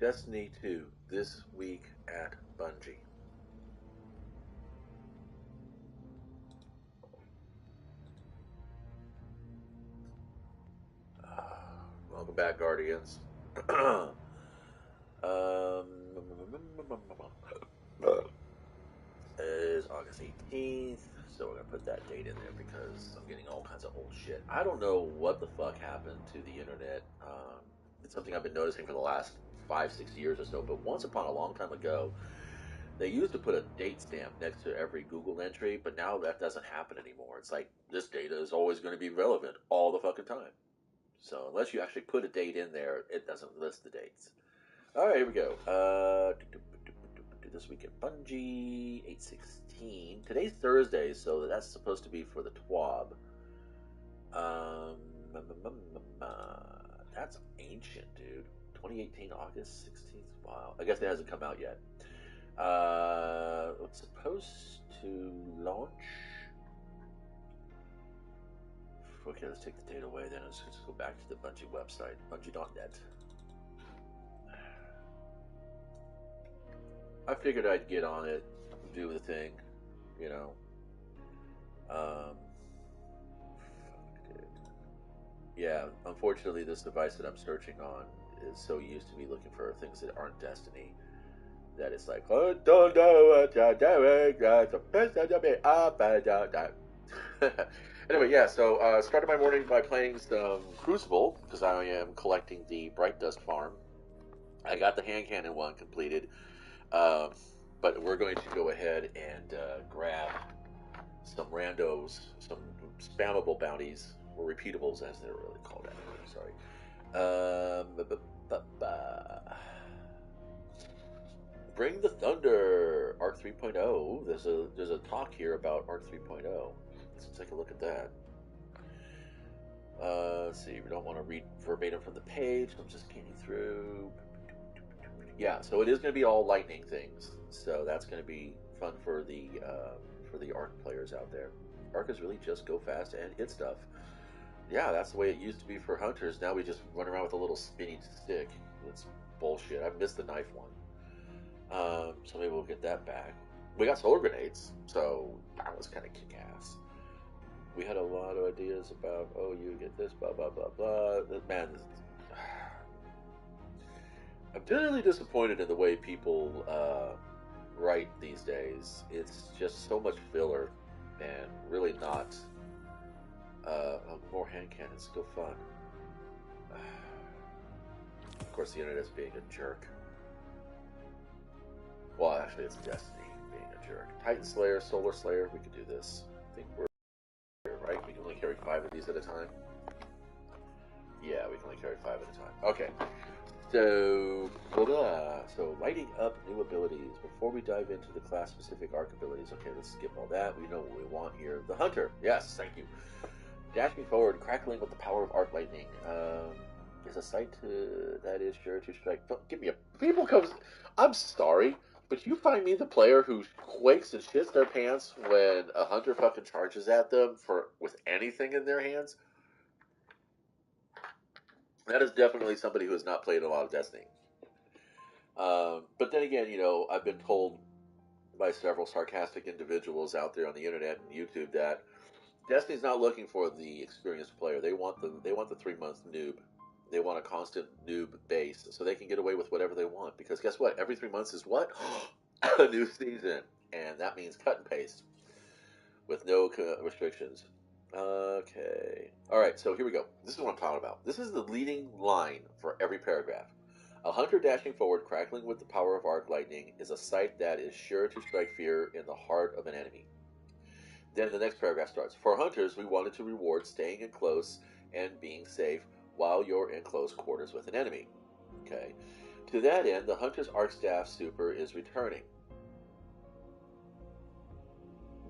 Destiny 2 this week at Bungie. Welcome back, Guardians. um, is August 18th, so we're gonna put that date in there because I'm getting all kinds of old shit. I don't know what the fuck happened to the internet. It's something I've been noticing for the last 5, 6 years or so. But once upon a long time ago, they used to put a date stamp next to every Google entry, but now that doesn't happen anymore. It's like this data is always going to be relevant all the fucking time. So unless you actually put a date in there, it doesn't list the dates. All right, here we go. This week at Bungie, 8/16. Today's Thursday, so that's supposed to be for the TWAB. That's ancient, dude. 2018, August 16th. Wow. I guess it hasn't come out yet. It's supposed to launch. Okay, let's take the date away then. Let's just go back to the Bungie website, bungie.net. I figured I'd get on it, do the thing, you know. Yeah, unfortunately, this device that I'm searching on is so used to me looking for things that aren't Destiny that it's like, oh, don't know what you're doing. That's the best of me. Anyway, yeah, so started my morning by playing some Crucible because I am collecting the Bright Dust farm. I got the hand cannon one completed, um, but we're going to go ahead and grab some randos, some spammable bounties, or repeatables as they're really called anyway. Sorry. Bring the Thunder, Arc 3.0. There's a talk here about Arc 3.0. Let's take a look at that. Let's see. We don't want to read verbatim from the page. I'm just scanning through. Yeah, so it is going to be all lightning things. So that's going to be fun for the Arc players out there. Arc is really just go fast and hit stuff. Yeah, that's the way it used to be for hunters. Now we just run around with a little spinny stick. It's bullshit. I missed the knife one. So maybe we'll get that back. We got solar grenades, so that was kind of kick-ass. We had a lot of ideas about, oh, you get this, blah, blah, blah, blah. Man, I'm really disappointed in the way people write these days. It's just so much filler and really not more hand cannons, still fun. Of course, the internet's being a jerk. Well, actually, it's Destiny being a jerk. Titan Slayer, Solar Slayer, we could do this. I think we're here, right? We can only carry 5 of these at a time. Yeah, we can only carry 5 at a time. Okay. So, so lighting up new abilities. Before we dive into the class-specific arc abilities, okay, let's skip all that. We know what we want here. The Hunter. Yes, thank you. Dashing forward, crackling with the power of arc lightning. Is a sight that is sure to strike. Don't give me a. People comes. I'm sorry, but you find me the player who quakes and shits their pants when a hunter fucking charges at them with anything in their hands. That is definitely somebody who has not played a lot of Destiny. But then again, I've been told by several sarcastic individuals out there on the internet and YouTube that Destiny's not looking for the experienced player. They want the 3 month noob. They want a constant noob base, so they can get away with whatever they want. Because guess what? Every 3 months is what? A new season, and that means cut and paste with no restrictions. Okay. All right. So here we go. This is what I'm talking about. This is the leading line for every paragraph. A hunter dashing forward, crackling with the power of arc lightning, is a sight that is sure to strike fear in the heart of an enemy. Then the next paragraph starts. For hunters, we wanted to reward staying in close and being safe while you're in close quarters with an enemy. Okay. To that end, the hunter's arc staff super is returning.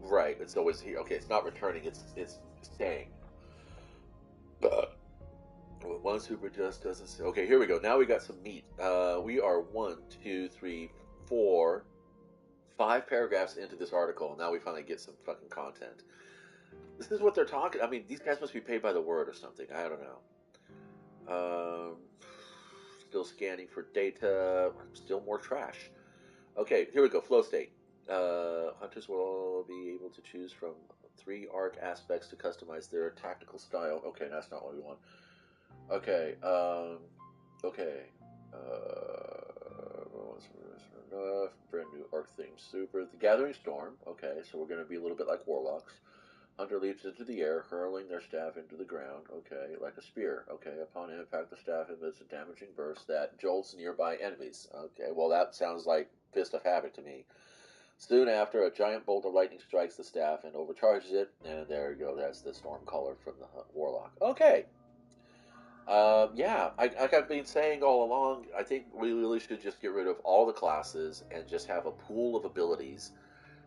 Right. It's always here. Okay, it's not returning. It's staying. One super just doesn't. Okay, here we go. Now we got some meat. We are 1, 2, 3, 4, 5 paragraphs into this article. Now we finally get some fucking content. This is what they're talking. I mean, these guys must be paid by the word or something. I don't know. Still scanning for data. Still more trash. Okay, here we go. Flow state. Hunters will be able to choose from 3 arc aspects to customize their tactical style. Okay, that's not what we want. Okay, okay. Brand new arc theme. Super. The Gathering Storm. Okay, so we're going to be a little bit like warlocks. Hunter leaps into the air, hurling their staff into the ground. Okay, like a spear. Okay, upon impact, the staff emits a damaging burst that jolts nearby enemies. Okay, well, that sounds like Fist of Havoc to me. Soon after, a giant bolt of lightning strikes the staff and overcharges it, and there you go. That's the storm color from the warlock. Okay. Yeah, like I've been saying all along, I think we really should just get rid of all the classes and just have a pool of abilities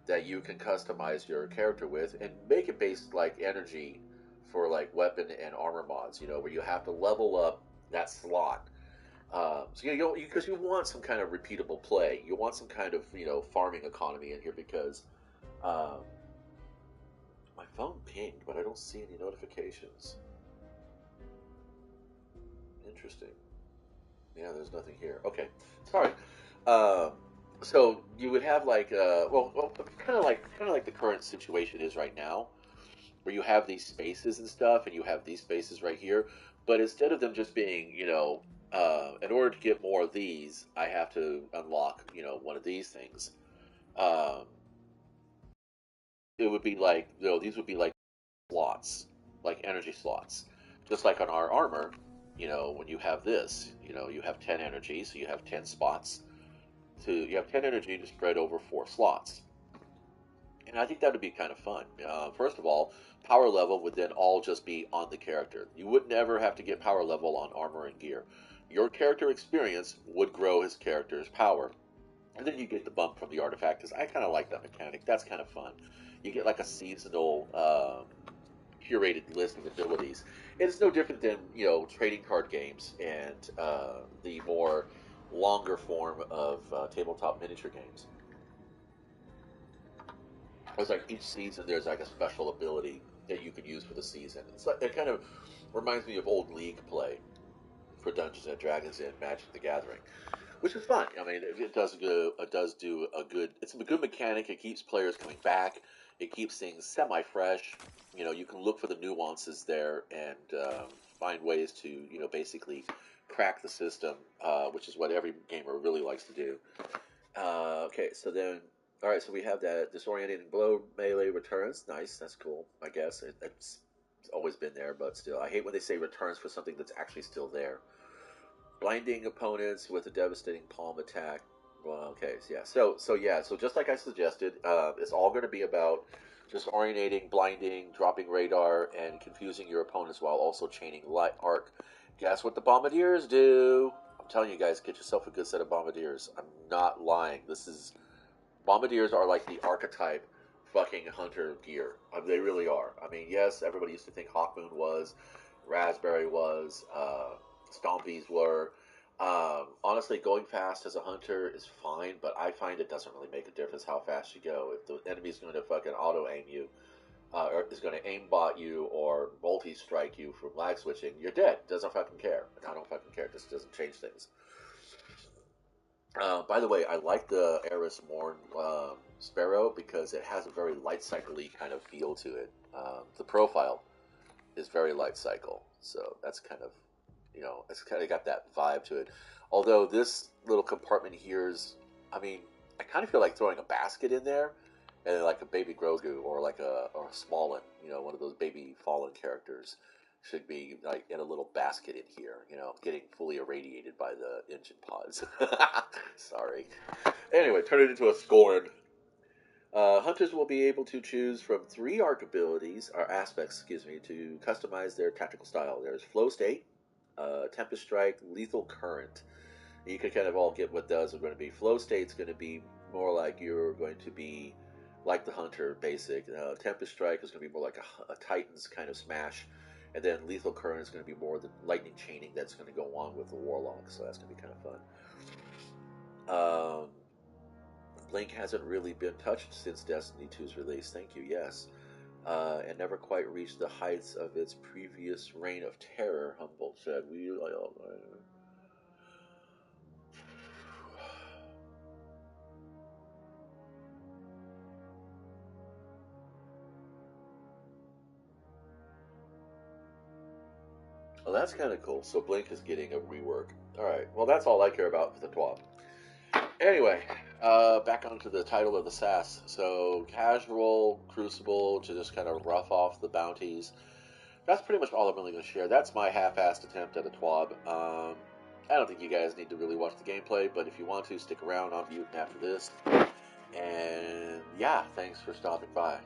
that you can customize your character with and make it based like energy for like weapon and armor mods, where you have to level up that slot. So because you want some kind of repeatable play, you want some kind of farming economy in here because um, my phone pinged, but I don't see any notifications. Interesting. Yeah, there's nothing here. Okay, sorry. Um, so you would have like kind of like the current situation is right now, where you have these spaces and stuff, and you have these spaces right here. But instead of them just being, in order to get more of these, I have to unlock, one of these things. Um, it would be like, these would be like slots, like energy slots, just like on our armor. When you have this, you have 10 energy, so you have 10 spots. You have 10 energy to spread over 4 slots. And I think that would be kind of fun. First of all, power level would then all just be on the character. You would never have to get power level on armor and gear. Your character experience would grow his character's power. And then you get the bump from the artifact, because I kind of like that mechanic. That's kind of fun. You get like a seasonal curated list of abilities. And it's no different than, trading card games and the more longer form of tabletop miniature games. It's like each season there's like a special ability that you can use for the season. It kind of reminds me of old League play for Dungeons and Dragons and Magic the Gathering, which is fun. I mean, it does do a good. It's a good mechanic. It keeps players coming back. It keeps things semi-fresh. You can look for the nuances there and find ways to basically crack the system, which is what every gamer really likes to do. Okay, so then, all right, so we have that disorientating blow melee returns. Nice, that's cool. I guess it's always been there, but still, I hate when they say returns for something that's actually still there. Blinding opponents with a devastating palm attack. Well, okay, so yeah, so just like I suggested, it's all going to be about disorientating, blinding, dropping radar, and confusing your opponents while also chaining light arc. Guess what the bombardiers do? I'm telling you guys, get yourself a good set of bombardiers. I'm not lying. Bombardiers are like the archetype fucking hunter gear. They really are. I mean, yes, everybody used to think Hawkmoon was, Raspberry was, Stompies were. Honestly, going fast as a hunter is fine, but I find it doesn't really make a difference how fast you go. If the enemy's going to fucking auto aim you, or is going to aimbot you or multi-strike you from lag switching, you're dead. Doesn't fucking care. I don't fucking care. It just doesn't change things. By the way, I like the Eris Morn Sparrow because it has a very light cycle-y kind of feel to it. The profile is very light cycle, so that's kind of, it's kind of got that vibe to it. Although this little compartment here is, I mean, I kind of feel like throwing a basket in there, and then like a baby Grogu or like a small one, one of those baby fallen characters should be like in a little basket in here, getting fully irradiated by the engine pods. Sorry. Anyway, turn it into a scorn. Hunters will be able to choose from 3 arc abilities, or aspects, excuse me, to customize their tactical style. There's Flow State, Tempest Strike, Lethal Current. You can kind of all get what those are going to be. Flow State's going to be more like you're going to be like the Hunter, basic. Tempest Strike is going to be more like a Titan's kind of smash. And then Lethal Current is going to be more the lightning chaining that's going to go on with the Warlock. So that's going to be kind of fun. Blink hasn't really been touched since Destiny 2's release. Thank you, yes. And never quite reached the heights of its previous reign of terror, Humboldt said. Well, that's kind of cool. So Blink is getting a rework. All right. Well, that's all I care about for the TWAB. Anyway, back onto the title of the SAS. So casual, crucible to just kind of rough off the bounties. That's pretty much all I'm really going to share. That's my half-assed attempt at a TWAB. I don't think you guys need to really watch the gameplay, but if you want to, stick around. I'll mute after this. And yeah, thanks for stopping by.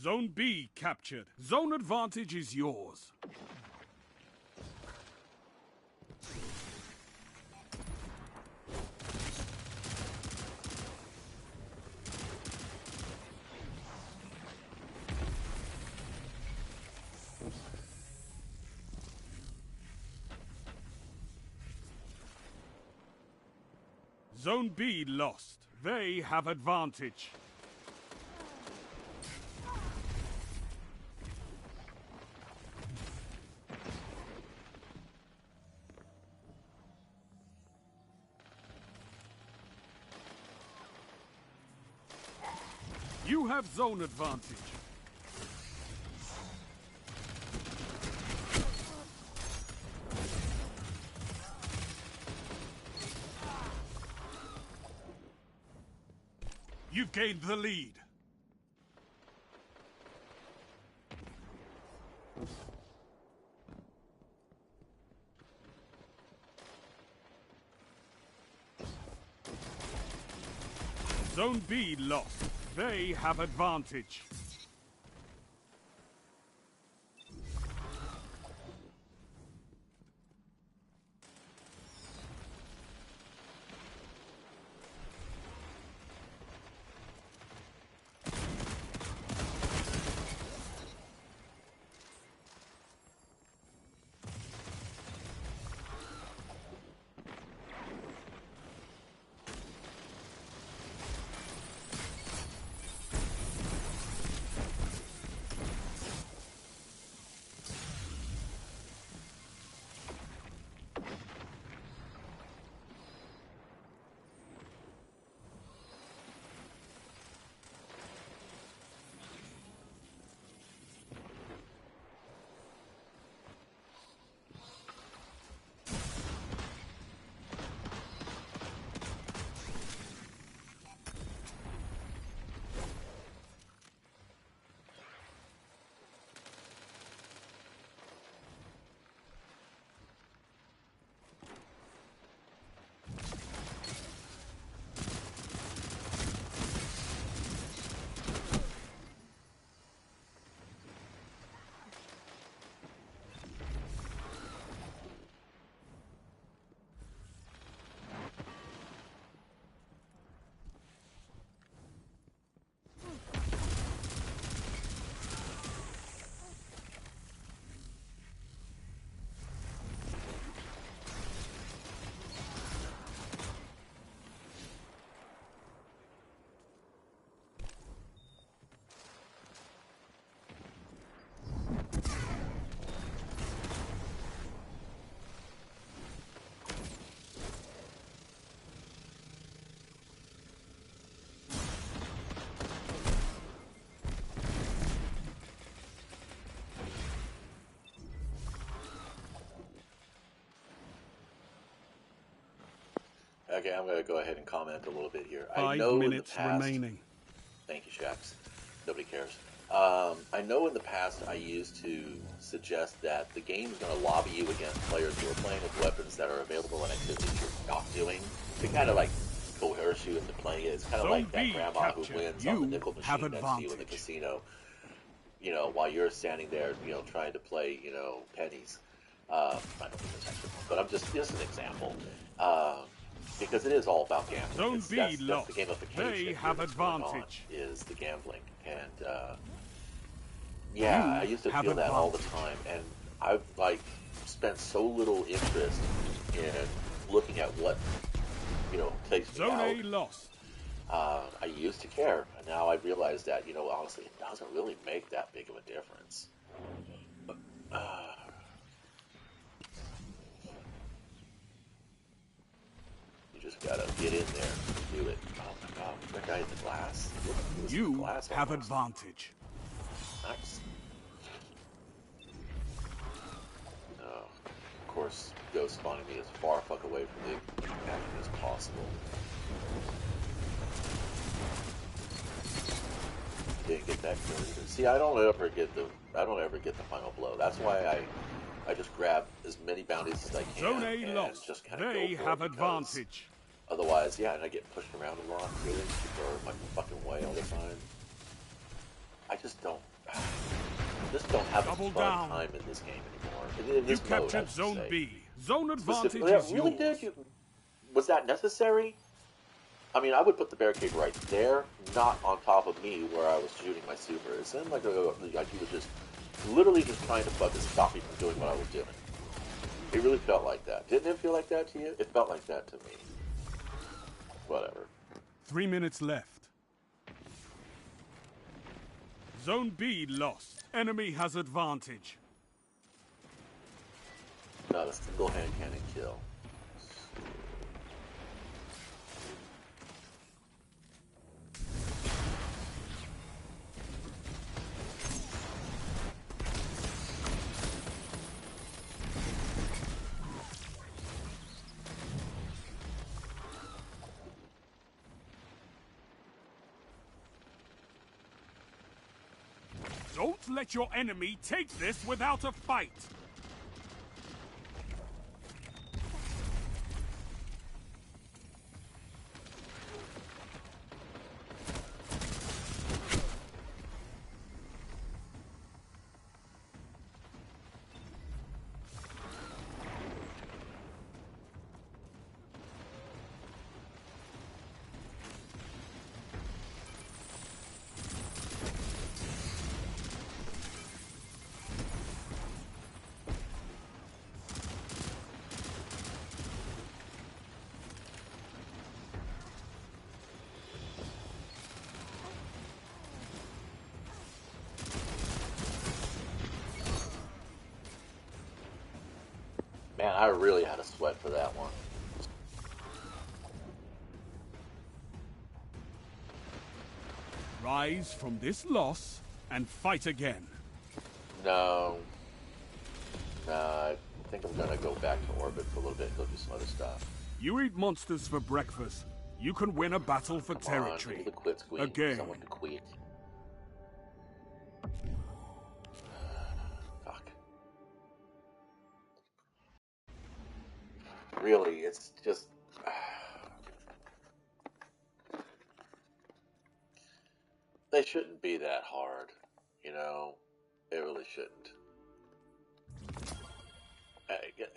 Zone B captured. Zone advantage is yours. Zone B lost. They have advantage. You have zone advantage. You've gained the lead. Zone B lost. They have advantage. Okay, I'm going to go ahead and comment a little bit here. I 5 know in the minutes past, remaining. Thank you, Shax. Nobody cares. I know in the past I used to suggest that the game's going to lobby you against players who are playing with weapons that are available in activities you're not doing. To kind of like coerce you into playing it. It's kind of Zone like that B grandma who captured. wins on the You nickel have machine next to you in the advantage. casino. You know, while you're standing there, you know, trying to play, you know, pennies. I don't think that's actually one, but I'm just an example. Um, because it is all about gambling. Zone B That's the lost. gamification They here have that's going on, advantage. is the gambling. And yeah, I You used to have feel that all the advantage. time, and I've like spent so little interest in looking at what, you know, takes me Zone out. A lost. I used to care, and now I realize that, you know, honestly, it doesn't really make that big of a difference. Uh, you just gotta get in there and do it. Oh my god, that guy in the glass. He was in the You glass have almost. advantage. Nice. Oh, of course, ghost spawning me as far fuck away from the action as possible. Didn't get that kill either. See, I don't ever get the final blow. That's why I just grab as many bounties as I Zone can A and lost. just kind of go They for have it, because advantage. otherwise, yeah, and I get pushed around a lot. Really, people are in my fucking way all the time. I just don't have a Double fun down. time in this game anymore. In You this mode, I captured should Zone say. B. Zone advantage Specifically, yeah, is really, yours. dude, was that necessary? I mean, I would put the barricade right there, not on top of me where I was shooting my super. It seemed like he was just literally just trying to fucking stop me from doing what I was doing. It really felt like that. Didn't it feel like that to you? It felt like that to me. Whatever. 3 minutes left. Zone B lost. Enemy has advantage. Not a single hand cannon kill. Don't let your enemy take this without a fight. Man, I really had a sweat for that one. Rise from this loss and fight again. No. Nah, I think I'm gonna go back to orbit for a little bit and go do some other stuff. You eat monsters for breakfast. You can win a battle for Come territory. on, give me the quit squeak. Again. Someone to quit. Fuck. Really, it's just... They shouldn't be that hard, you know? They really shouldn't.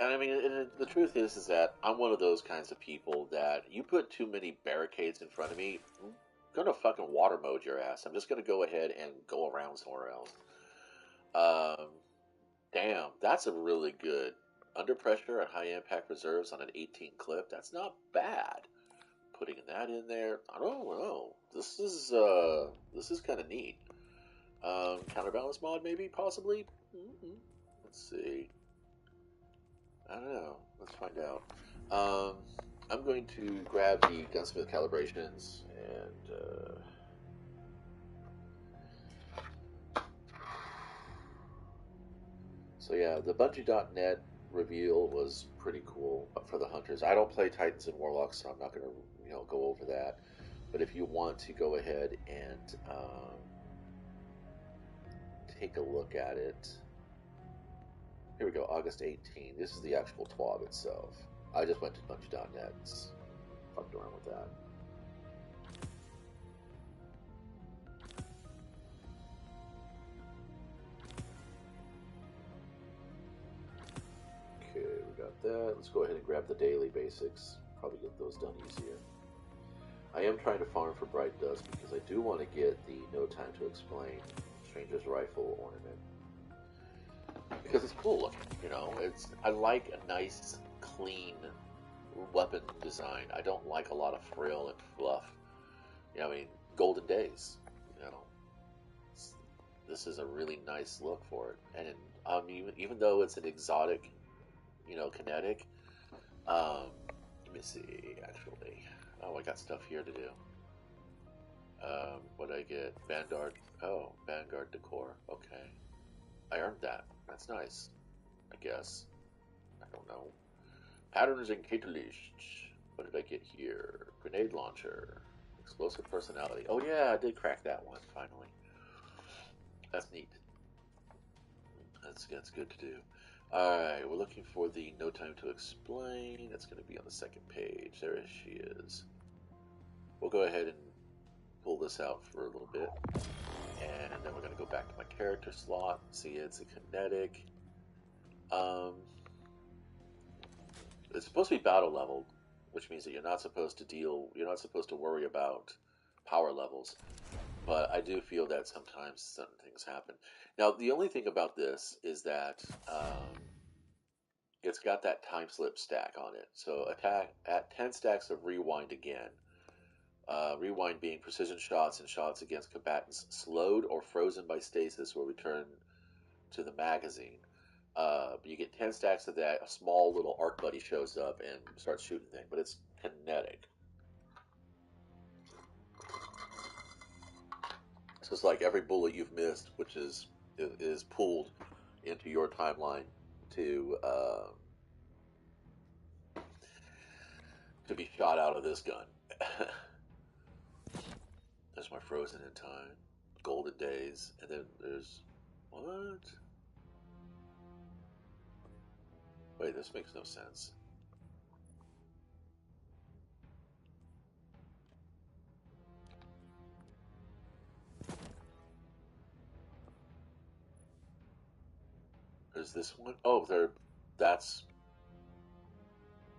I mean, the truth is that I'm one of those kinds of people that you put too many barricades in front of me, I'm gonna fucking water mode your ass. I'm just gonna go ahead and go around somewhere else. Um, damn, that's a really good under pressure and high impact reserves on an 18 clip. That's not bad. Putting that in there, I don't know. This is kind of neat. Counterbalance mod, maybe, possibly. Let's see. I don't know. Let's find out. I'm going to grab the gunsmith calibrations and. So yeah, the Bungie.net reveal was pretty cool for the hunters. I don't play Titans and Warlocks, so I'm not going to go over that. But if you want to go ahead and take a look at it, here we go, August 18th. This is the actual TWAB itself. I just went to Bungie.net, fucked around with that. Okay, we got that. Let's go ahead and grab the daily basics. Probably get those done easier. I am trying to farm for Bright Dust because I do want to get the No Time to Explain Stranger's Rifle ornament. Because it's cool looking, you know. I like a nice, clean weapon design. I don't like a lot of frill and fluff. You know, I mean, Golden Days, you know. This is a really nice look for it. And even though it's an exotic, you know, kinetic, let me see, actually. Oh, I got stuff here to do. What did I get? Vanguard. Oh, Vanguard decor. Okay. I earned that. That's nice. I guess. I don't know. Patterns and catalyst. What did I get here? Grenade launcher. Explosive personality. Oh yeah, I did crack that one, finally. That's neat. That's good to do. Alright, we're looking for the No Time to Explain. That's going to be on the second page. There she is. We'll go ahead and pull this out for a little bit. And then we're going to go back to my character slot. See, it's a kinetic. It's supposed to be battle leveled, which means that you're not supposed to worry about power levels. But I do feel that sometimes certain things happen. Now, the only thing about this is that it's got that time slip stack on it. So attack at 10 stacks of rewind again. Rewind being precision shots and shots against combatants slowed or frozen by stasis will return to the magazine. You get 10 stacks of that, a small little arc buddy shows up and starts shooting things, but it's kinetic. So it's like every bullet you've missed, which is pulled into your timeline to be shot out of this gun. There's my Frozen in Time, Golden Days, and then there's what? Wait, this makes no sense. Is this one? Oh, that's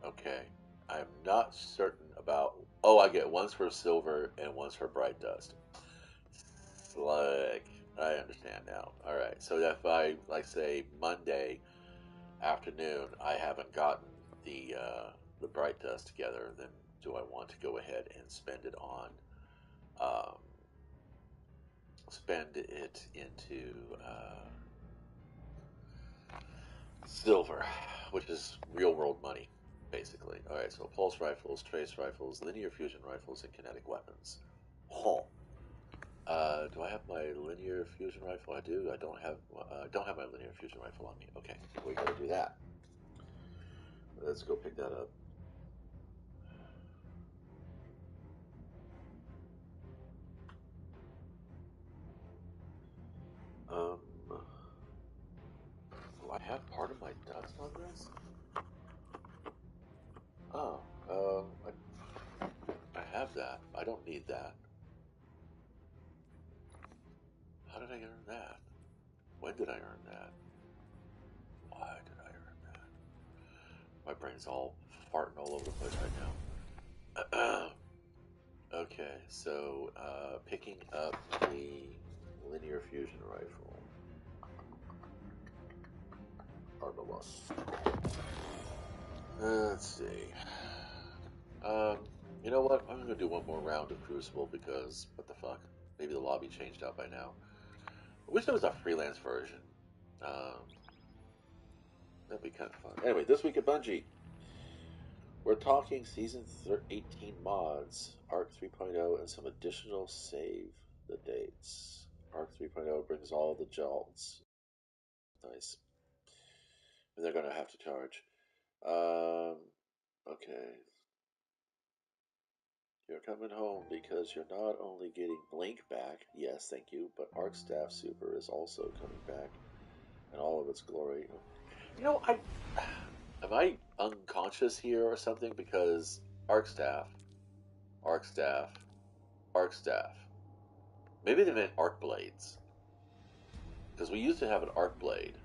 okay. I'm not certain about. Oh, I get one's for silver and one's for Bright Dust. Like, I understand now. All right. So if I say Monday afternoon, I haven't gotten the Bright Dust together, then do I want to go ahead and um, spend it into silver, which is real world money, basically. All right. So pulse rifles, trace rifles, linear fusion rifles, and kinetic weapons. Huh. Do I have my linear fusion rifle? I do. I don't have my linear fusion rifle on me. Okay, we gotta do that. Let's go pick that up. Do I have part of my dust on this? Oh, I have that. I don't need that. How did I earn that? When did I earn that? Why did I earn that? My brain's all farting all over the place right now. Okay, so picking up the linear fusion rifle. Arbalest. Let's see. You know what? I'm gonna do one more round of Crucible because what the fuck? Maybe the lobby changed out by now. I wish there was a freelance version. Um, that'd be kind of fun. Anyway, this week at Bungie, we're talking Season 18 mods, Arc 3.0, and some additional save the dates. Arc 3.0 brings all the jolts. Nice. And they're gonna have to charge. Okay. You're coming home because you're not only getting Blink back, yes, thank you, but Arc Staff Super is also coming back in all of its glory. You know, am I unconscious here or something? Because Arc Staff, Arc Staff, Arc Staff. Maybe they meant Arc Blades. Because we used to have an Arc Blade.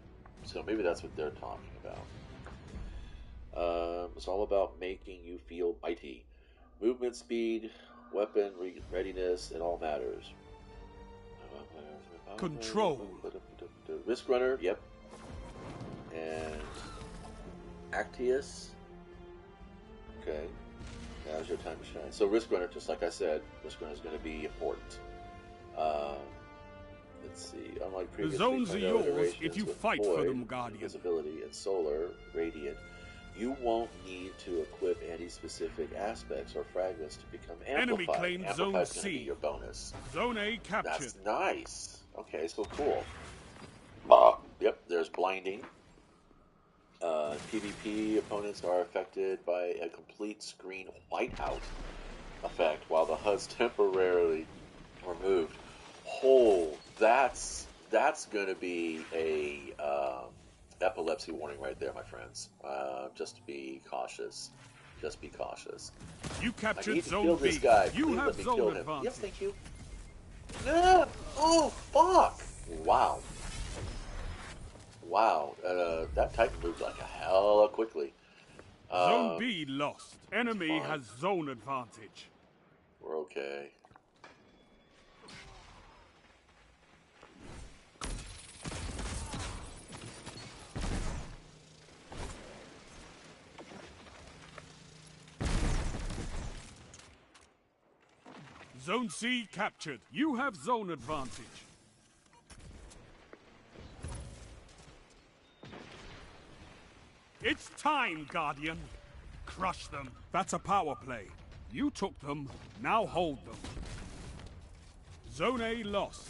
So maybe that's what they're talking about. It's all about making you feel mighty. Movement speed, weapon readiness, it all matters. Control. Risk Runner, yep. And Actius. Okay. Now's your time to shine. So Risk Runner, just like I said, Risk Runner is going to be important. Let's see. Unlike previous the zones are yours if you fight Void, for them, Guardian. Invisibility, and Solar, Radiant, you won't need to equip any specific aspects or fragments to become amplified. Enemy claimed Zone C. Gonna be your bonus. Zone A captured. That's nice. Okay, so cool. Yep, there's blinding. PvP opponents are affected by a complete screen whiteout effect while the HUD's temporarily removed. Oh, that's going to be a epilepsy warning right there, my friends. Just be cautious. Just be cautious. You captured I need to Zone kill B. this guy. You Please have let me zone kill him. advantage. Yes, thank you. Oh, fuck! Wow. Wow. That Titan moved like a hella quickly. Zone B lost. Enemy has zone advantage. We're okay. Zone C captured. You have zone advantage. It's time, Guardian. Crush them. That's a power play. You took them, now hold them. Zone A lost.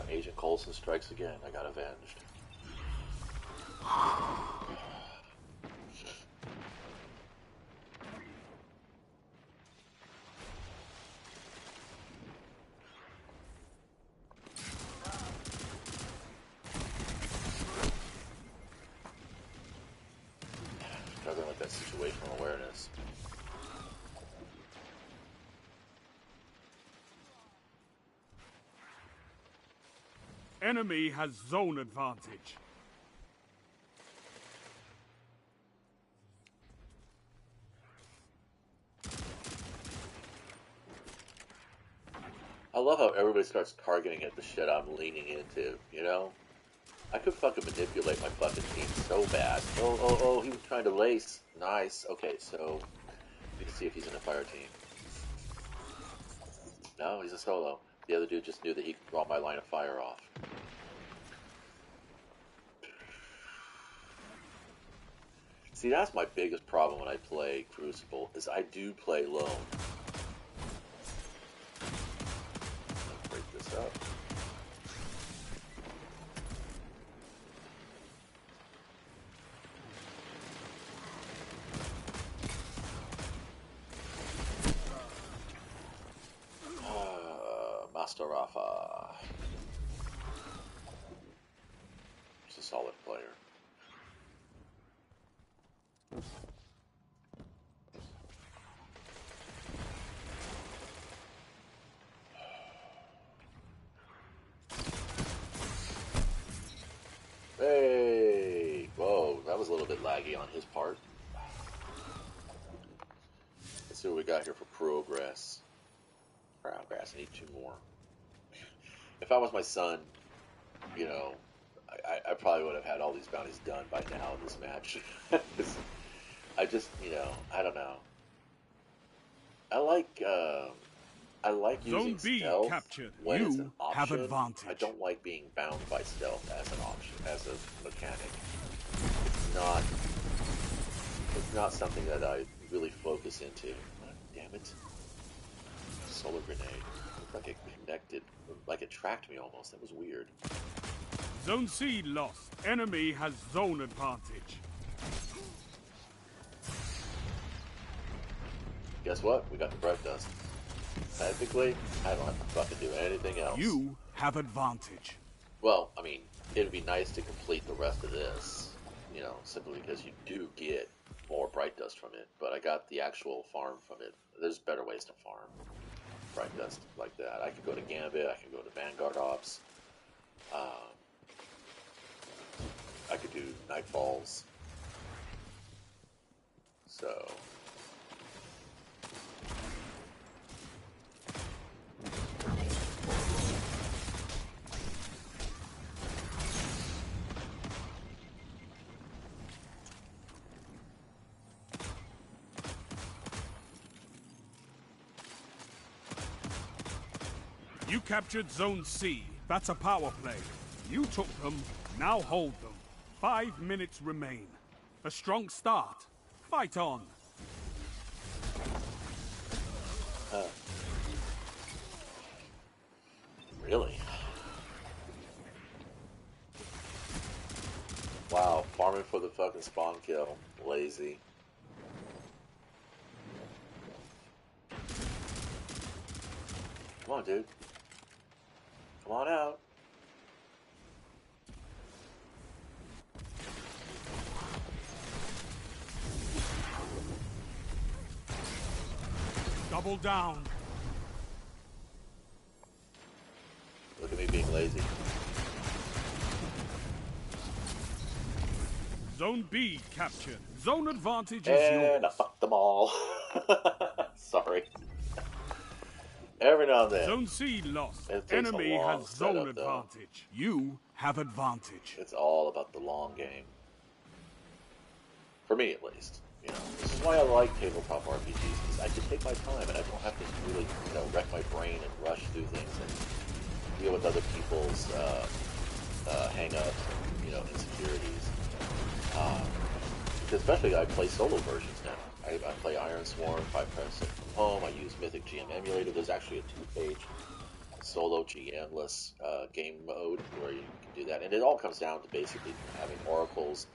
Agent Coulson strikes again. I got avenged. Nothing like that situational awareness. Enemy has zone advantage. I love how everybody starts targeting at the shit I'm leaning into, you know? I could fucking manipulate my fucking team so bad. Oh, he was trying to lace. Nice. Okay, so we can see if he's in a fire team. No, he's a solo. The other dude just knew that he could draw my line of fire off. See, that's my biggest problem when I play Crucible, is I do play lone. Let's break this up. Master Rafa. He's a solid player. Hey! Whoa, that was a little bit laggy on his part. Let's see what we got here for progress. Progress, I need 2 more. If I was my son, you know, I probably would have had all these bounties done by now in this match. I just, you know, I don't know. I like using Zone B stealth captured. when it's an You option. have advantage. I don't like being bound by stealth as an option, as a mechanic. It's not something that I really focus into. Damn it. Solar grenade. Looked like it connected, like it tracked me almost. That was weird. Zone C lost. Enemy has zone advantage. guess what? We got the bright dust. Technically, I don't have to fucking do anything else. You have advantage. Well, I mean, it'd be nice to complete the rest of this, you know, simply because you do get more bright dust from it. But I got the actual farm from it. There's better ways to farm bright dust like that. I could go to Gambit. I could go to Vanguard Ops. I could do Nightfalls. So... You captured Zone C. That's a power play. You took them, now hold them. 5 minutes remain. A strong start. Fight on. Really? Wow, farming for the fucking spawn kill. Lazy. Come on, dude. Come on out. Double down. Look at me being lazy. Zone B captured. Zone advantage is And yours. I fucked them all. Sorry. Every now and then. Zone C lost. It takes Enemy a long has zone setup, though. advantage. You have advantage. It's all about the long game. For me, at least. You know, this is why I like tabletop RPGs, because I can take my time and I don't have to really, you know, wreck my brain and rush through things and deal with other people's hang-ups and, you know, insecurities. Because especially I play solo versions now. I play Iron Swarm, 5 press from home. I use Mythic GM Emulator. There's actually a 2-page solo GM-less game mode where you can do that. And it all comes down to basically having oracles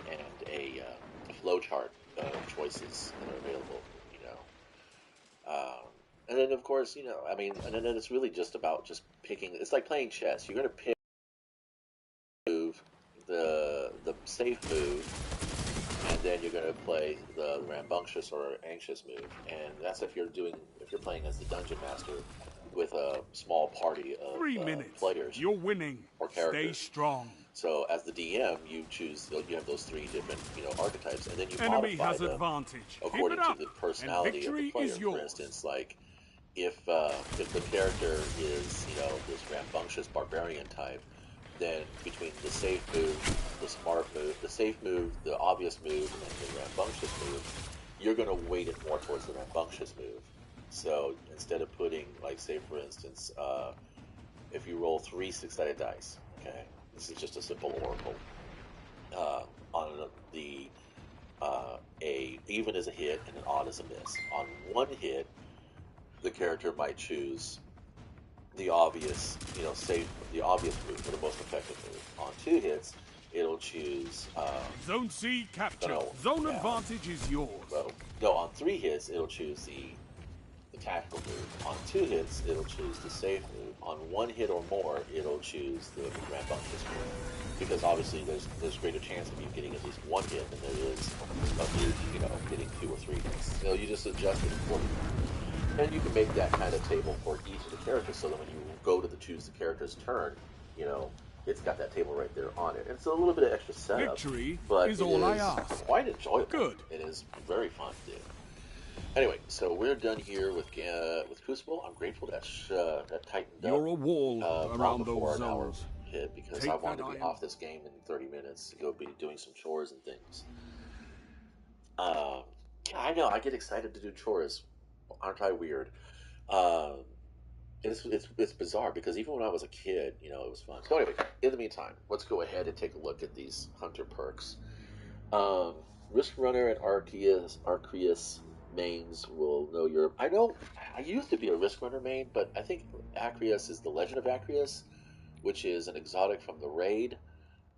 and a flowchart of choices that are available, you know. And then, of course, you know, I mean, and then it's really just about just picking. It's like playing chess. You're going to pick move, the safe move, and then you're going to play the rambunctious or anxious move. And that's if you're playing as the dungeon master with a small party of 3 minutes. players. You're winning. Or characters. Stay strong. So as the DM, you have those 3 different, you know, archetypes, and then you Enemy modify has them advantage. according Keep it to up, the personality of the and player. victory is yours. For instance, like if the character is, you know, this rambunctious barbarian type, then between the safe move, the smart move, the safe move, the obvious move, and the rambunctious move, you're going to weight it more towards the rambunctious move. So instead of putting, like, say for instance, if you roll 3 6-sided dice, okay, this is just a simple oracle. On the a even is a hit and an odd is a miss. On 1 hit, the character might choose the obvious, you know, the obvious move or the most effective move. On 2 hits, it'll choose. Zone C captured. No, Zone advantage is yours. Well, no, on 3 hits, it'll choose the tactical move. On 2 hits, it'll choose the safe move. On 1 hit or more, it'll choose the rambunctious move. Because obviously, there's greater chance of you getting at least 1 hit than there is of you, you know, getting 2 or 3 hits. So you just adjust it accordingly. And you can make that kind of table for each of the characters, so that when you go to choose the character's turn, you know, it's got that table right there on it. And it's a little bit of extra setup. Victory but is it all I is ask. quite enjoyable. Good. It is very fun to do. Anyway, so we're done here with Crucible. I'm grateful that tightened up. You're a wall long around before those an hour zones. hit, because Take I wanted to that be iron. off this game in 30 minutes to go be doing some chores and things. Yeah, I know. I get excited to do chores. Aren't I weird? Um, it's bizarre, because even when I was a kid, you know, it was fun. So anyway, in the meantime, let's go ahead and take a look at these hunter perks. Risk Runner and Arceus mains will know your. I know I used to be a Risk Runner main, but I think Acreus is the Legend of Acreus, which is an exotic from the raid,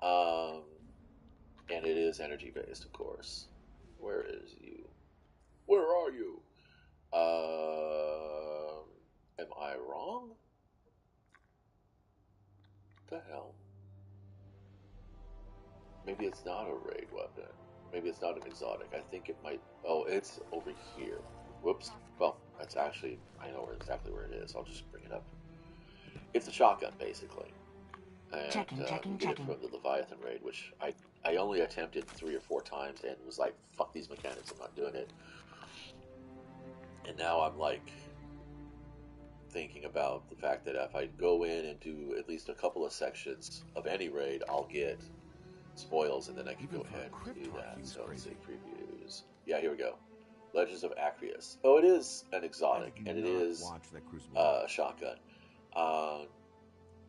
and it is energy based, of course. Where is you? Where are you? Am I wrong? What the hell? Maybe it's not a raid weapon. Maybe it's not an exotic. I think it might. Oh, it's over here. Whoops. Well, that's actually. I know exactly where it is. I'll just bring it up. It's a shotgun, basically. And you get it from the Leviathan raid, which I only attempted 3 or 4 times and was like, fuck these mechanics, I'm not doing it. And now I'm like thinking about the fact that if I go in and do at least a couple of sections of any raid, I'll get spoils, and then I can go ahead and do that. So let's say previews. Yeah, here we go. Legends of Acreus. Oh, it is an exotic, and it is a shotgun.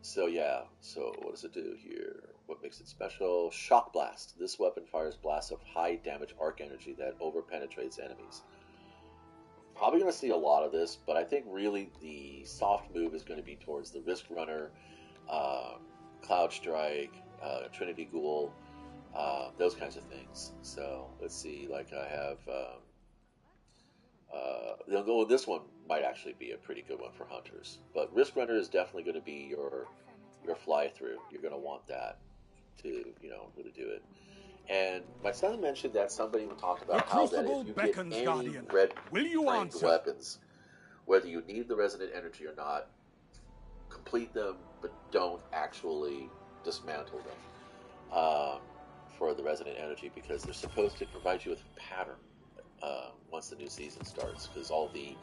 So yeah, so what does it do here? What makes it special? Shock Blast. This weapon fires blasts of high damage arc energy that over-penetrates enemies. Probably going to see a lot of this, but I think really the soft move is going to be towards the Risk Runner, Cloud Strike, Trinity Ghoul, those kinds of things. So let's see, like I have, they'll go. This one might actually be a pretty good one for hunters, but Risk Runner is definitely going to be your fly through. You're going to want that to really do it. And my son mentioned that somebody talked about how that if you get any Guardian. red Will you framed answer? weapons, whether you need the resonant energy or not, complete them, but don't actually dismantle them for the resonant energy, because they're supposed to provide you with a pattern once the new season starts, because all the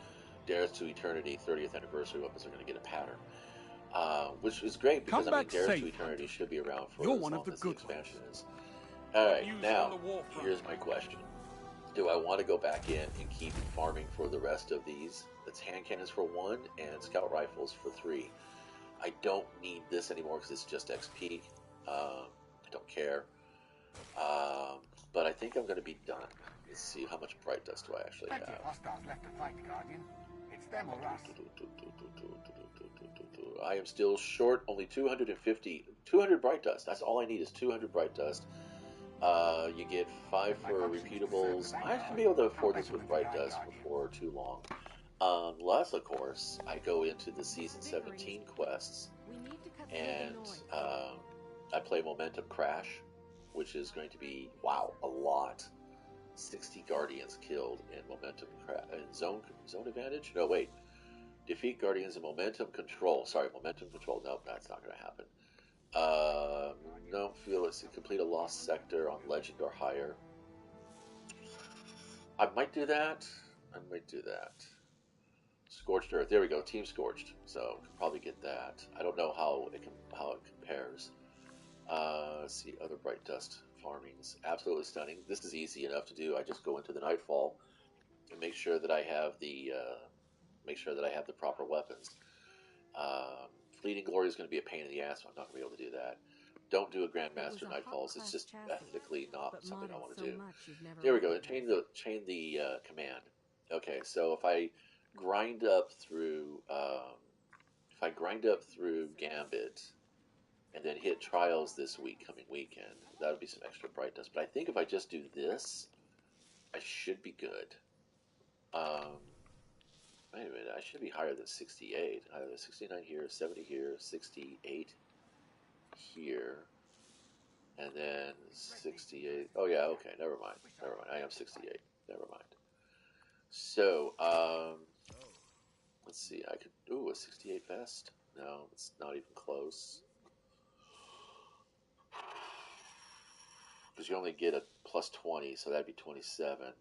Dares to Eternity 30th anniversary weapons are going to get a pattern. Which is great, because Dares to Eternity should be around for as long as the expansion is. Alright, now, here's my question. Do I want to go back in and keep farming for the rest of these? That's hand cannons for 1 and scout rifles for 3. I don't need this anymore because it's just XP. I don't care. But I think I'm going to be done. Let's see, how much Bright Dust do I actually have? I am still short, only 250. 200 Bright Dust. That's all I need is 200 Bright Dust. You get 5 for repeatables. I should be able to afford this with Bright Dust before too long. Unless, of course, I go into the Season 17 quests and I play Momentum Crash, which is going to be, wow, a lot. 60 Guardians killed in Momentum Crash. In Zone Advantage? No, wait. Defeat Guardians in Momentum Control. Sorry, Momentum Control. Nope, that's not going to happen. Don't feel it's to complete a lost sector on Legend or higher. I might do that. Scorched Earth. There we go. Team Scorched. So can probably get that. I don't know how it compares. Let's see, other Bright Dust farmings. Absolutely stunning. This is easy enough to do. I just go into the Nightfall and make sure that I have the proper weapons. Fleeting Glory is going to be a pain in the ass, so I'm not going to be able to do that. Don't do a Grandmaster Nightfalls. It's just ethically not something I want to do. There we go. Chain the command. Okay, so if I grind up through Gambit and then hit Trials this coming weekend, that would be some extra Bright Dust. But I think if I just do this, I should be good. Wait a minute, I should be higher than 68. Either 69 here, 70 here, 68 here, and then 68. Oh yeah, okay, never mind. I am 68. Never mind. So, let's see. I could a 68 vest. No, it's not even close. Because you only get a plus 20, so that'd be 27.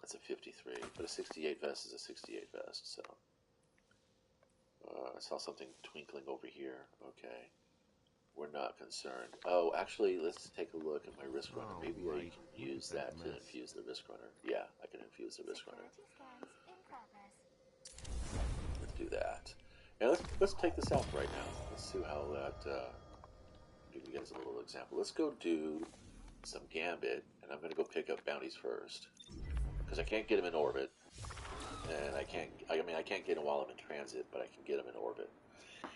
That's a 53, but a 68 vest is a 68 vest, so. I saw something twinkling over here. Okay. We're not concerned. Oh, actually, let's take a look at my Risk Runner. Maybe I can use that to infuse the Risk Runner. Yeah, I can infuse the Risk Runner. Let's do that. And let's take this out right now. Let's see how that, give you guys a little example. Let's go do some Gambit, and I'm going to go pick up bounties first. Because I can't get them in orbit. And I can't get them while I'm in transit, but I can get them in orbit.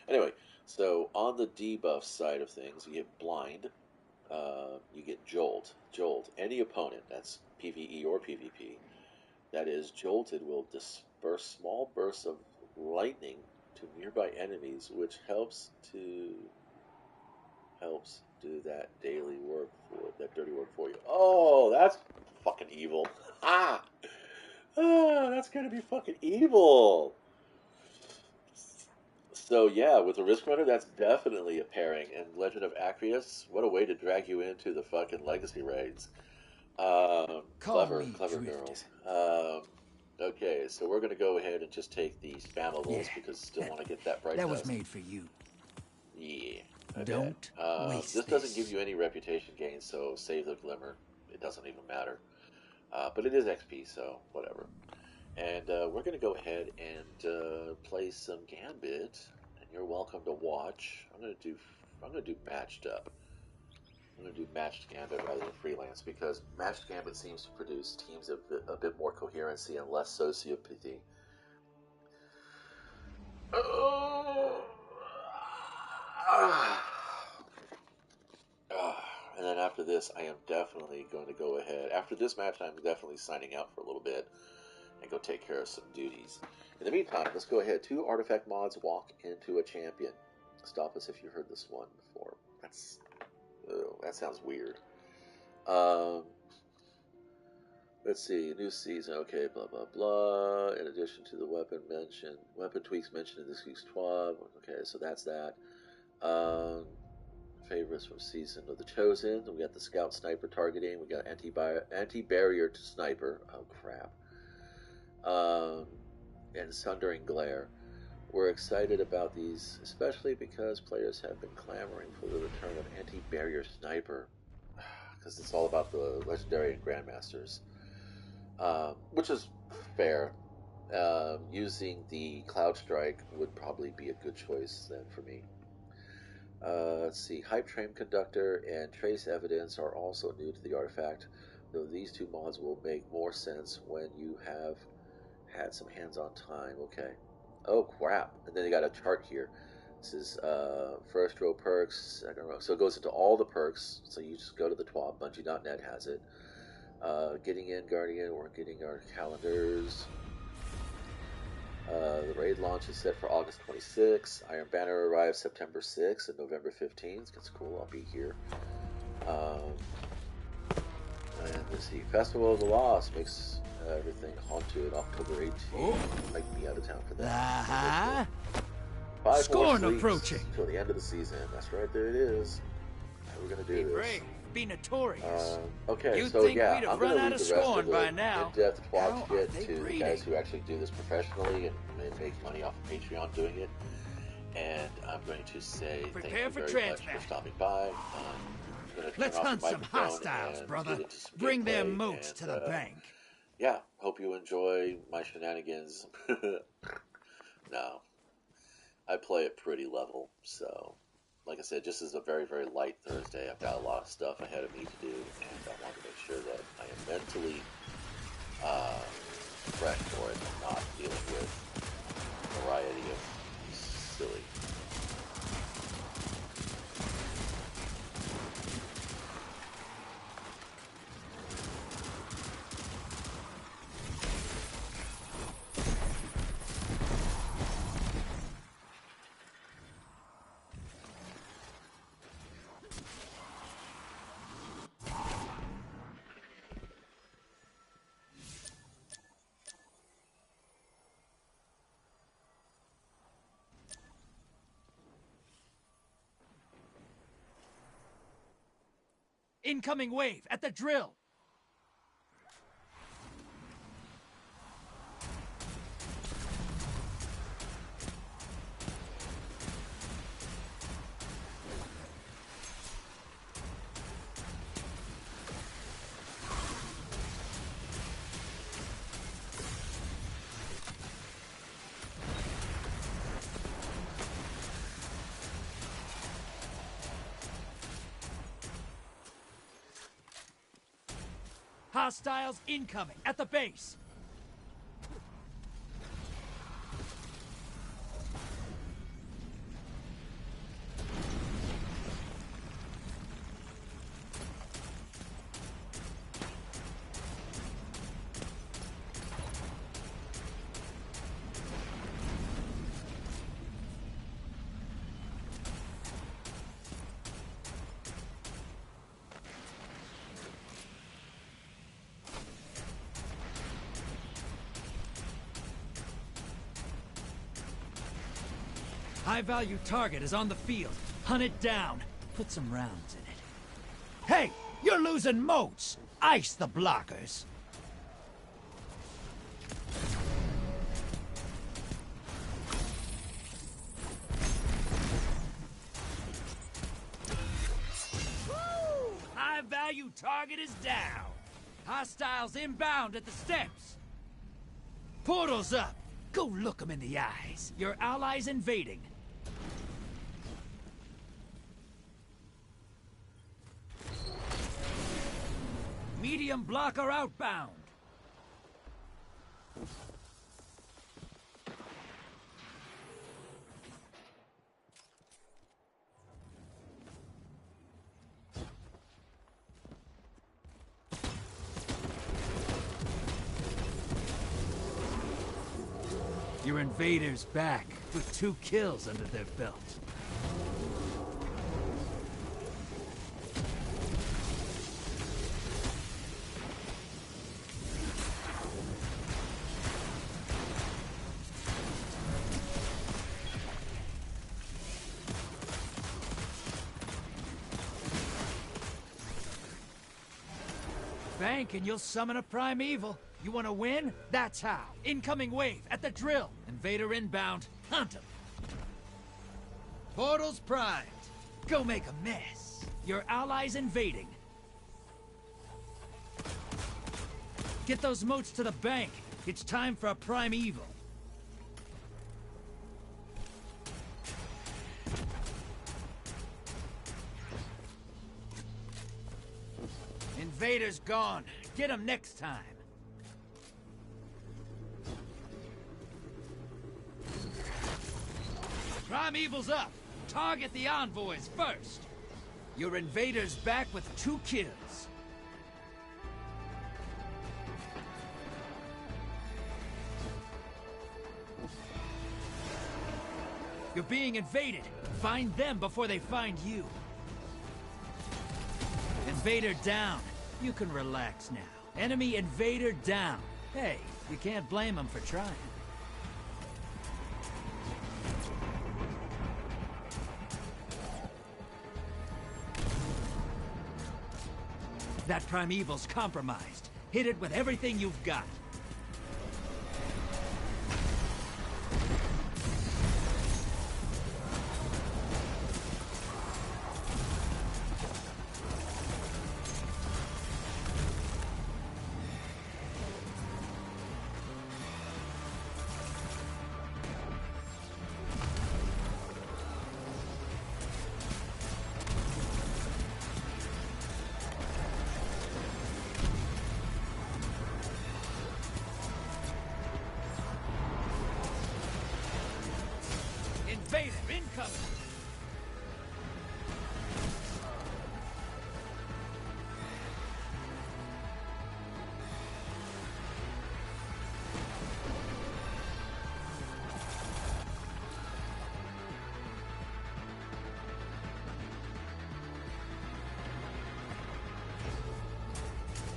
Anyway, so on the debuff side of things, you get Blind, you get Jolt. Any opponent, that's PvE or PvP, that is jolted will disperse small bursts of lightning to nearby enemies, which helps do that dirty work for you. Oh, that's fucking evil. Ah, that's gonna be fucking evil. So yeah, with the Risk Runner, that's definitely a pairing. And Legend of Acreus, what a way to drag you into the fucking legacy raids. Clever girls. Okay, so we're gonna go ahead and just take the spamables because still want to get that bright That dust. was made for you. Yeah. Don't waste this doesn't give you any reputation gains, so save the glimmer. It doesn't even matter. But it is XP, so whatever. And we're going to go ahead and play some Gambit, and you're welcome to watch. I'm going to do matched up. I'm going to do matched Gambit rather than freelance because matched Gambit seems to produce teams of a bit more coherency and less sociopathy. And then after this, I am definitely going to go ahead. After this match, I'm definitely signing out for a little bit and go take care of some duties. In the meantime, let's go ahead. 2 artifact mods walk into a champion. Stop us if you heard this one before. That sounds weird. Let's see, new season. Okay, blah blah blah. In addition to the weapon tweaks mentioned in this week's 12. Okay, so that's that. Favorites from season of the Chosen. We got the Scout Sniper targeting. We got anti-barrier to sniper. Oh crap. And Sundering Glare. We're excited about these, especially because players have been clamoring for the return of anti-barrier sniper, because it's all about the legendary and grandmasters, which is fair. Using the Cloud Strike would probably be a good choice then for me. Let's see, Hype Train Conductor and Trace Evidence are also new to the artifact, though these 2 mods will make more sense when you have had some hands-on time. Okay. Oh crap! And then they got a chart here. This is first row perks, second row. So it goes into all the perks. So you just go to the TWAB. Bungie.net has it. Getting in Guardian. We're getting our calendars. The raid launch is set for August 26th. Iron Banner arrives September 6th and November 15th. That's cool. I'll be here. And let's see. Festival of the Lost makes everything onto October 18th. Oh. I might be out of town for that. 5 Scorn more approaching until the end of the season. That's right, there it is. How are we gonna do this? Brave, be notorious. Okay, You'd so think yeah, we'd have I'm gonna run out leave of the rest scorn of the by now. in-depth How plot are to they get to the breeding? guys who actually do this professionally and make money off of Patreon doing it. And I'm going to say Prepare thank you for very much transplant. for stopping by. Let's hunt some hostiles, brother. Bring their moats to the bank. Yeah, hope you enjoy my shenanigans. No, I play it pretty level, so like I said, just as a very, very light Thursday, I've got a lot of stuff ahead of me to do, and I want to make sure that I am mentally fresh for it and not dealing with a variety of silly. Incoming wave at the drill. Hostiles incoming at the base. High-value target is on the field. Hunt it down. Put some rounds in it. Hey! You're losing motes! Ice the blockers! Woo! High-value target is down. Hostiles inbound at the steps. Portal's up. Go look them in the eyes. Your allies invading. Medium blocker outbound. Your invaders back with 2 kills under their belt. Bank and you'll summon a primeval. You want to win? That's how. Incoming wave at the drill. Invader inbound. Hunt him. Portal's primed. Go make a mess. Your allies invading. Get those motes to the bank. It's time for a primeval. Invader's gone. Get him next time. Primeval's up. Target the envoys first. Your invader's back with 2 kills. You're being invaded. Find them before they find you. Invader down. You can relax now. Enemy invader down. Hey, you can't blame them for trying. That primeval's compromised. Hit it with everything you've got. Invader incoming!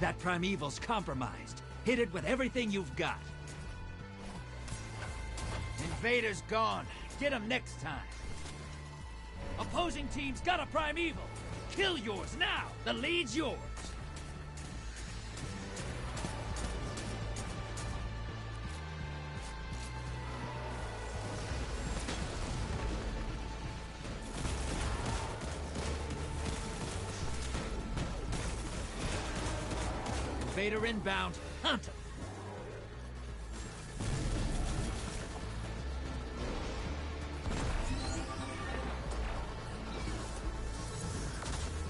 That primeval's compromised. Hit it with everything you've got. Invader's gone. Get him next time. Opposing team's got a primeval. Kill yours now. The lead's yours. Invader inbound. Hunt him.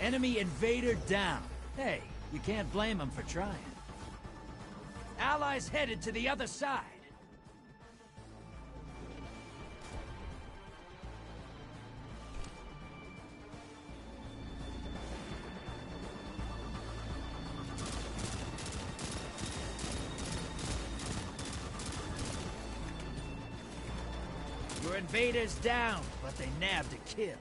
Enemy invader down. Hey, you can't blame them for trying. Allies headed to the other side. Your invaders down, but they nabbed a kill.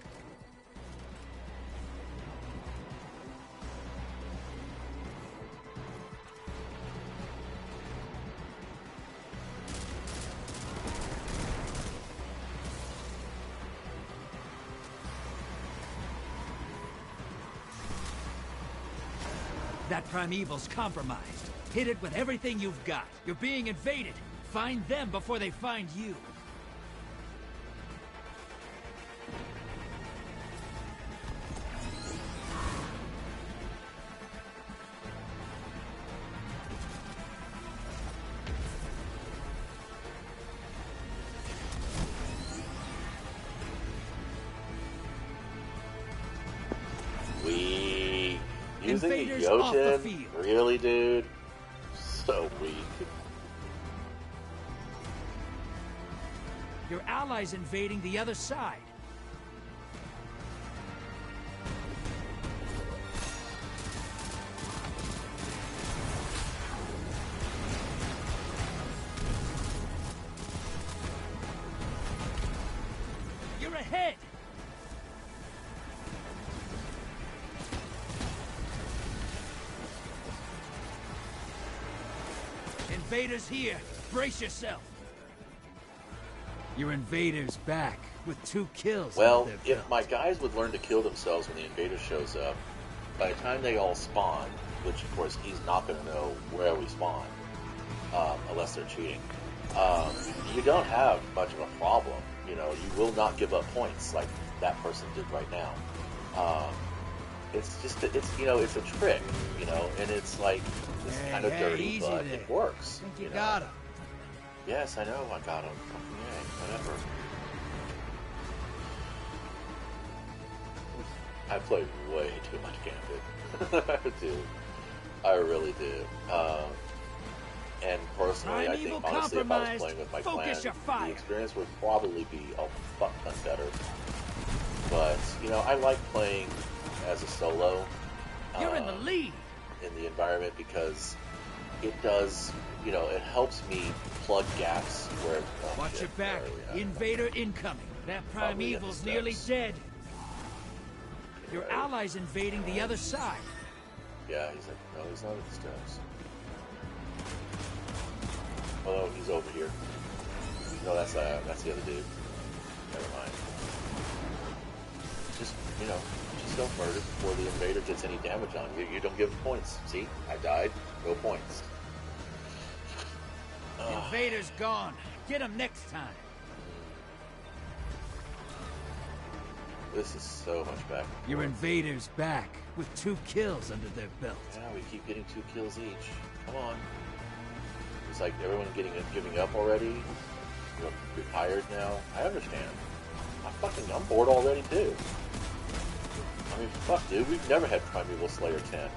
That primeval's compromised. Hit it with everything you've got. You're being invaded. Find them before they find you. Using the Invaders off the Yojin? field. Really, dude? So weak. Your allies invading the other side. You're ahead. Invaders here. Brace yourself. Your invaders back with 2 kills. Well, under their if my belt. guys would learn to kill themselves when the invader shows up, by the time they all spawn, which of course he's not going to know where we spawn, unless they're cheating, you don't have much of a problem. You know, you will not give up points like that person did right now. It's just, it's, you know, it's a trick, you know, and it's like, it's kind of dirty, easy but there. it works. Think you know? got him. Yes, I know, I got him. Yay, whatever. I played way too much Gambit. I do. I really do. And personally, I think, Primeval honestly, if I was compromised. playing with my Focus clan, your fire. the experience would probably be a fuck ton better. But, you know, I like playing as a solo. You're in the lead. In the environment because it does, you know, it helps me plug gaps where... Watch your back. Invader incoming. That Probably at the primeval's nearly steps. dead. Your allies invading the other side. Yeah, he's like, no, he's not at the steps. Oh, no, he's over here. No, that's the other dude. Never mind. Just, you know, just don't murder before the invader gets any damage on you. You don't give him points. See? I died. No points. Invader's gone. Get him next time. This is so much back. Your invaders back with 2 kills under their belt. Yeah, we keep getting 2 kills each. Come on. It's like everyone giving up already. You know, you're tired now. I understand. I'm bored already too. I mean, fuck, dude. We've never had Primeval Slayer 10.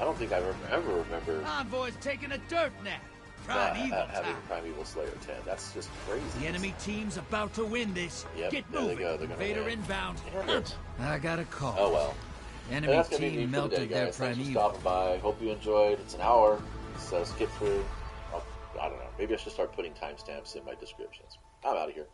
I don't think I ever remember Envoy's taking a dirt nap. Primeval having time. Primeval Slayer 10. That's just crazy. The enemy team's about to win this. Yep, Get there they moving. go. They're gonna Invader win. inbound. Damn it. I got a call. Oh well. Enemy That's gonna be team me for the day, melted their guys. Thanks for primeval. stopping by. Hope you enjoyed. It's an hour, so skip through. I don't know. Maybe I should start putting timestamps in my descriptions. I'm out of here.